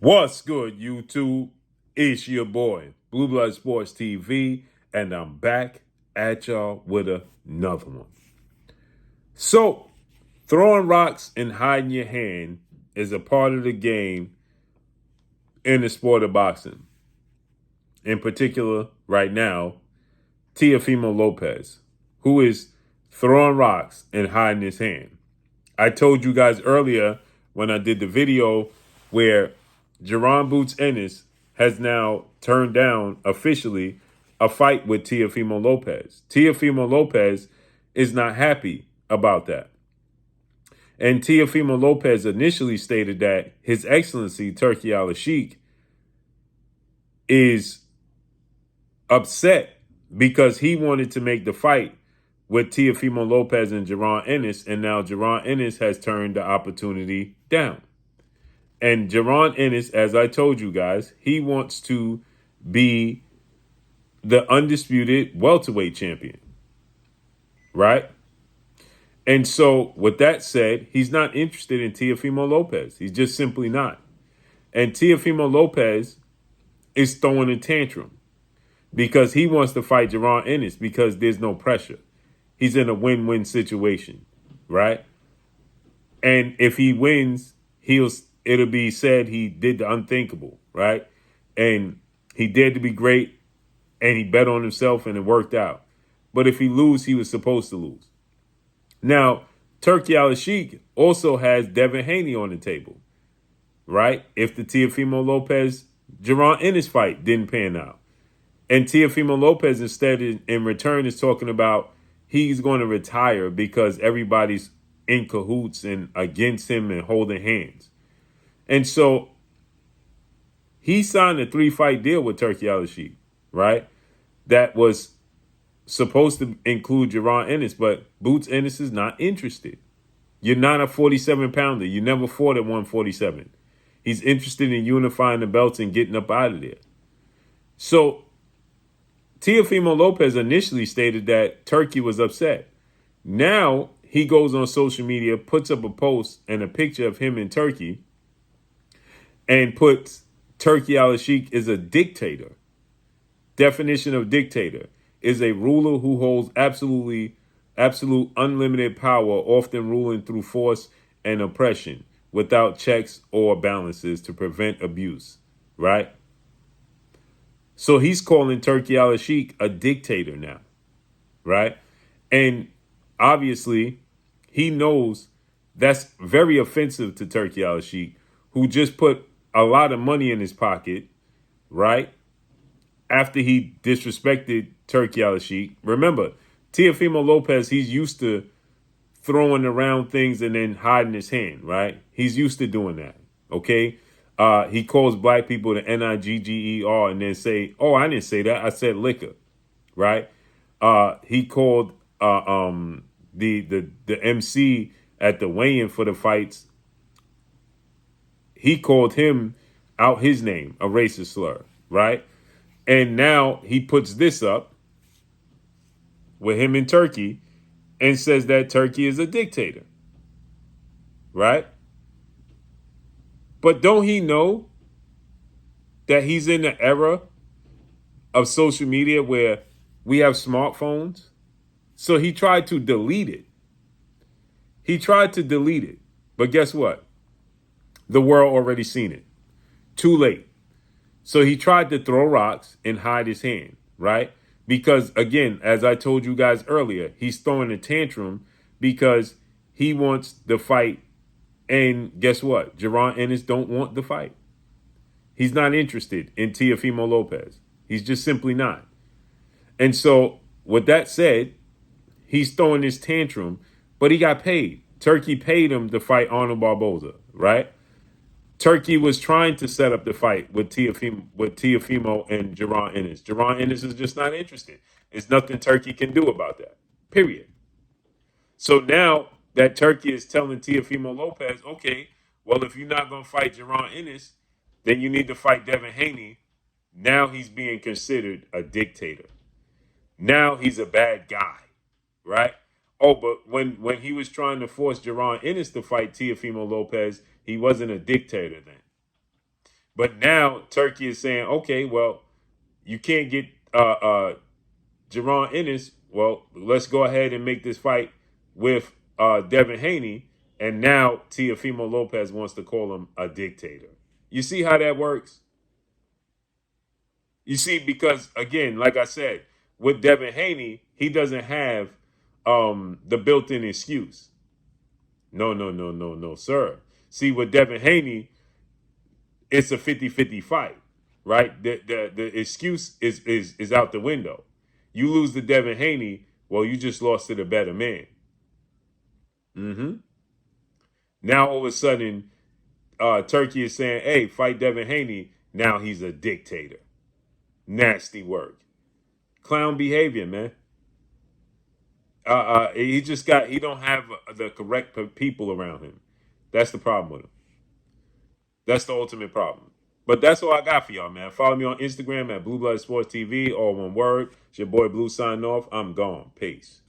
What's good, YouTube? It's your boy, Blue Blood Sports TV, and I'm back at y'all with another one. So, throwing rocks and hiding your hand is a part of the game in the sport of boxing. In particular, right now, Teofimo Lopez, who is throwing rocks and hiding his hand. I told you guys earlier when I did the video where Jerron Boots Ennis has now turned down officially a fight with Teofimo Lopez. Teofimo Lopez is not happy about that. And Teofimo Lopez initially stated that His Excellency Turki Al-Sheikh is upset because he wanted to make the fight with Teofimo Lopez and Jerron Ennis, and now Jerron Ennis has turned the opportunity down. And Jerron Ennis, as I told you guys, he wants to be the undisputed welterweight champion, right? And so with that said, he's not interested in Teofimo Lopez. He's just simply not. And Teofimo Lopez is throwing a tantrum because he wants to fight Jerron Ennis because there's no pressure. He's in a win-win situation, right? And if he wins, it'll be said he did the unthinkable, right? And he dared to be great, and he bet on himself, and it worked out. But if he lose, he was supposed to lose. Now, Turki Al-Sheikh also has Devin Haney on the table, right? If the Teofimo Lopez Jerron Ennis fight didn't pan out. And Teofimo Lopez instead in return is talking about he's going to retire because everybody's in cahoots and against him and holding hands. And so he signed a 3-fight deal with Turki Al-Sheikh, right? That was supposed to include Jerron Ennis, but Boots Ennis is not interested. You're not a 47-pounder. You never fought at 147. He's interested in unifying the belts and getting up out of there. So Teofimo Lopez initially stated that Turki was upset. Now he goes on social media, puts up a post and a picture of him in Turki, and puts Turki Al-Sheikh is a dictator. Definition of dictator is a ruler who holds absolute unlimited power, often ruling through force and oppression without checks or balances to prevent abuse, right? So he's calling Turki Al-Sheikh a dictator now, right? And obviously he knows that's very offensive to Turki Al-Sheikh, who just put a lot of money in his pocket, right? After he disrespected Turki Al-Sheikh. Remember, Teofimo Lopez, he's used to throwing around things and then hiding his hand, right? He's used to doing that, okay? He calls black people the Nigger and then say, oh, I didn't say that. I said liquor, right? He called the MC at the weigh-in for the fights. He called him out his name, a racist slur, right? And now he puts this up with him in Turki and says that Turki is a dictator, right? But don't he know that he's in the era of social media where we have smartphones? So he tried to delete it. But guess what? The world already seen it. Too late. So he tried to throw rocks and hide his hand, right? Because, again, as I told you guys earlier, he's throwing a tantrum because he wants the fight. And guess what? Jerron Ennis don't want the fight. He's not interested in Teofimo Lopez. He's just simply not. And so, with that said, he's throwing this tantrum, but he got paid. Turki paid him to fight Arnold Barboza, right? Turki was trying to set up the fight with Teofimo and Jerron Ennis. Jerron Ennis is just not interested. There's nothing Turki can do about that, period. So now that Turki is telling Teofimo Lopez, okay, well, if you're not going to fight Jerron Ennis, then you need to fight Devin Haney. Now he's being considered a dictator. Now he's a bad guy, right? Oh, but when he was trying to force Jerron Ennis to fight Teofimo Lopez, he wasn't a dictator then. But now Turkey is saying, okay, well, you can't get Jaron Ennis. Well, let's go ahead and make this fight with Devin Haney. And now Teofimo Lopez wants to call him a dictator. You see how that works? You see, because again, like I said, with Devin Haney, he doesn't have the built-in excuse. No, no, no, no, no, sir. See, with Devin Haney, it's a 50-50 fight, right? The excuse is out the window. You lose to Devin Haney, well, you just lost to the better man. Mm-hmm. Now all of a sudden, Turkey is saying, "Hey, fight Devin Haney." Now he's a dictator. Nasty work, clown behavior, man. He don't have the correct people around him. That's the problem with him. That's the ultimate problem. But that's all I got for y'all, man. Follow me on Instagram at Blue Blood Sports TV, all one word. It's your boy Blue signing off. I'm gone. Peace.